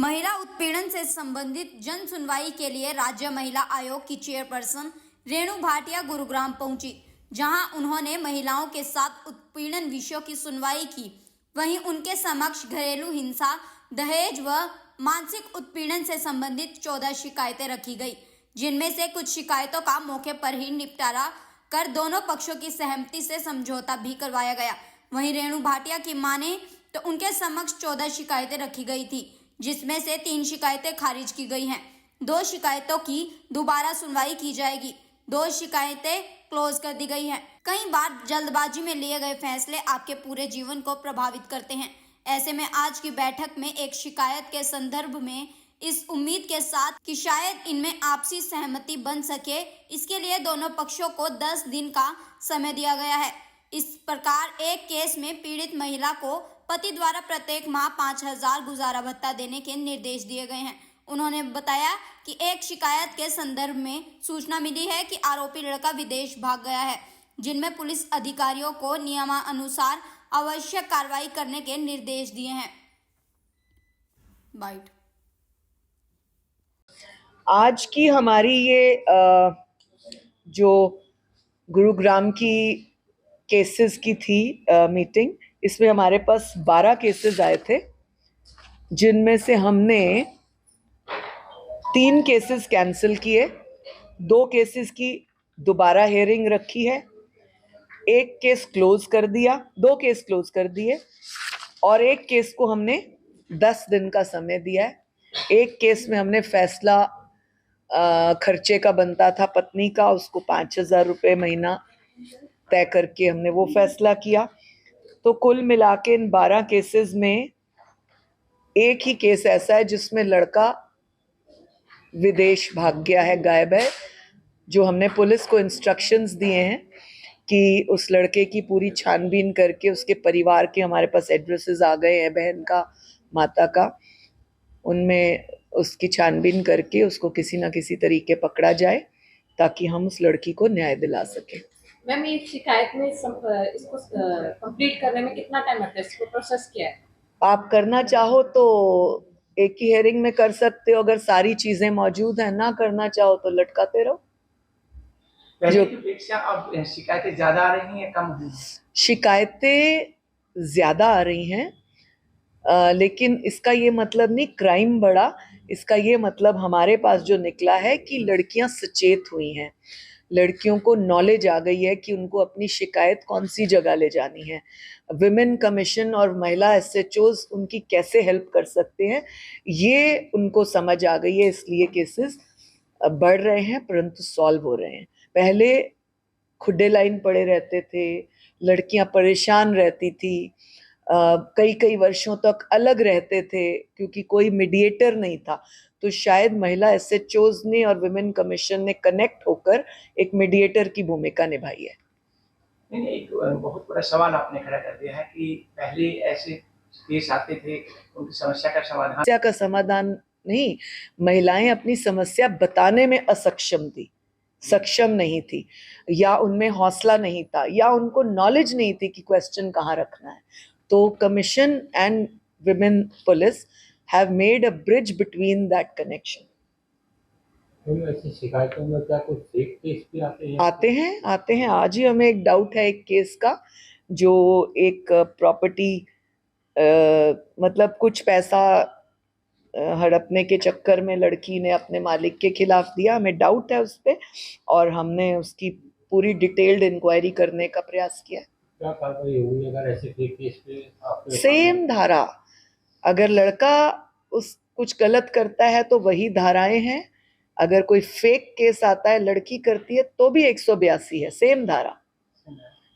महिला उत्पीड़न से संबंधित जन सुनवाई के लिए राज्य महिला आयोग की चेयरपर्सन रेणु भाटिया गुरुग्राम पहुंची, जहां उन्होंने महिलाओं के साथ उत्पीड़न विषयों की सुनवाई की। वहीं उनके समक्ष घरेलू हिंसा, दहेज व मानसिक उत्पीड़न से संबंधित 14 शिकायतें रखी गई, जिनमें से कुछ शिकायतों का मौके पर ही निपटारा कर दोनों पक्षों की सहमति से समझौता भी करवाया गया। वहीं रेणु भाटिया की माने तो उनके समक्ष 14 शिकायतें रखी गई थी, जिसमें से 3 शिकायतें खारिज की गई हैं। 2 शिकायतों की दोबारा सुनवाई की जाएगी। 2 शिकायतें क्लोज कर दी गई हैं। कई बार जल्दबाजी में लिए गए फैसले आपके पूरे जीवन को प्रभावित करते हैं। ऐसे में आज की बैठक में एक शिकायत के संदर्भ में इस उम्मीद के साथ कि शायद इनमें आपसी सहमति बन सके, इसके लिए दोनों पक्षों को 10 दिन का समय दिया गया है। इस प्रकार एक केस में पीड़ित महिला को पति द्वारा प्रत्येक माह 5,000 गुजारा भत्ता देने के निर्देश दिए गए हैं। उन्होंने बताया कि एक शिकायत के संदर्भ में सूचना मिली है कि आरोपी लड़का विदेश भाग गया है, जिनमें पुलिस अधिकारियों को नियमानुसार आवश्यक कार्रवाई करने के निर्देश दिए हैं। बाइट। आज की हमारी ये जो गुरुग्राम की केसेस की थी मीटिंग, इसमें हमारे पास 12 केसेस आए थे, जिनमें से हमने 3 केसेस कैंसिल किए, 2 केसेस की दोबारा हेयरिंग रखी है, 1 केस क्लोज कर दिया, 2 केस क्लोज कर दिए और 1 केस को हमने 10 दिन का समय दिया है। एक केस में हमने फैसला खर्चे का बनता था पत्नी का, उसको 5,000 रुपये महीना तय करके हमने वो फैसला किया। तो कुल मिला के इन 12 केसेस में एक ही केस ऐसा है जिसमें लड़का विदेश भाग गया है, गायब है, जो हमने पुलिस को इंस्ट्रक्शंस दिए हैं कि उस लड़के की पूरी छानबीन करके उसके परिवार के हमारे पास एड्रेसेस आ गए हैं, बहन का, माता का, उनमें उसकी छानबीन करके उसको किसी ना किसी तरीके पकड़ा जाए ताकि हम उस लड़की को न्याय दिला सकें। मैम, ये शिकायत में इसको कंप्लीट करने में कितना टाइम लगता है? इसको प्रोसेस क्या है? आप करना चाहो तो एक ही हेयरिंग में कर सकते हो, अगर सारी चीजें मौजूद हैं। ना करना चाहो तो लटकाते रहो। पहले की अपेक्षा अब शिकायतें ज्यादा आ रही हैं, कम हुई? शिकायतें ज्यादा आ रही हैं, लेकिन इसका ये मतलब नहीं क्राइम बढ़ा। इसका ये मतलब हमारे पास जो निकला है कि लड़कियां सचेत हुई हैं, लड़कियों को नॉलेज आ गई है कि उनको अपनी शिकायत कौन सी जगह ले जानी है। विमेन कमीशन और महिला एसएचओज उनकी कैसे हेल्प कर सकते हैं, ये उनको समझ आ गई है, इसलिए केसेस बढ़ रहे हैं परंतु सॉल्व हो रहे हैं। पहले खुड्डे लाइन पड़े रहते थे, लड़कियां परेशान रहती थी, कई वर्षों तक अलग रहते थे क्योंकि कोई मीडिएटर नहीं था। तो शायद महिला एसएचओज ने और विमेन कमीशन ने कनेक्ट होकर एक मीडिएटर की भूमिका निभाई है। नहीं, एक बहुत बड़ा सवाल आपने खड़ा कर दिया है कि पहले ऐसे केस आते थे, उनकी समस्या का समाधान नहीं, महिलाएं अपनी समस्या बताने में असक्षम थी, सक्षम नहीं थी, या उनमें हौसला नहीं था, या उनको नॉलेज नहीं थी कि क्वेश्चन कहाँ रखना है। तो commission and women police have made a bridge between that connection. ऐसी शिकायतों में क्या कुछ फेक केस भी आते हैं। आज ही हमें एक डाउट है एक केस का, जो एक प्रॉपर्टी मतलब कुछ पैसा हड़पने के चक्कर में लड़की ने अपने मालिक के खिलाफ दिया। हमें डाउट है उस पे और हमने उसकी पूरी डिटेल्ड इंक्वायरी करने का प्रयास किया। क्या कार्रवाई हुई अगर ऐसे फेक केस पे? सेम धारा, अगर लड़का कुछ गलत करता है तो वही धाराएं हैं, अगर कोई फेक केस आता है लड़की करती है तो भी 182 है, सेम धारा।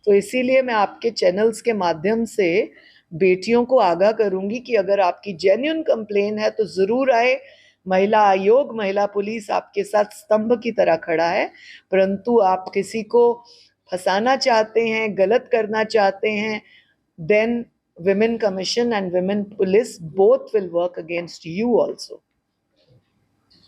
तो इसीलिए मैं आपके चैनल्स के माध्यम से बेटियों को आगाह करूंगी कि अगर आपकी जेन्युइन कंप्लेन है तो जरूर आए। महिला आयोग, महिला पुलिस आपके साथ स्तंभ की तरह खड़ा है, परंतु आप किसी को फंसाना चाहते हैं, गलत करना चाहते हैं, then Women Commission and Women Police both will work against you also.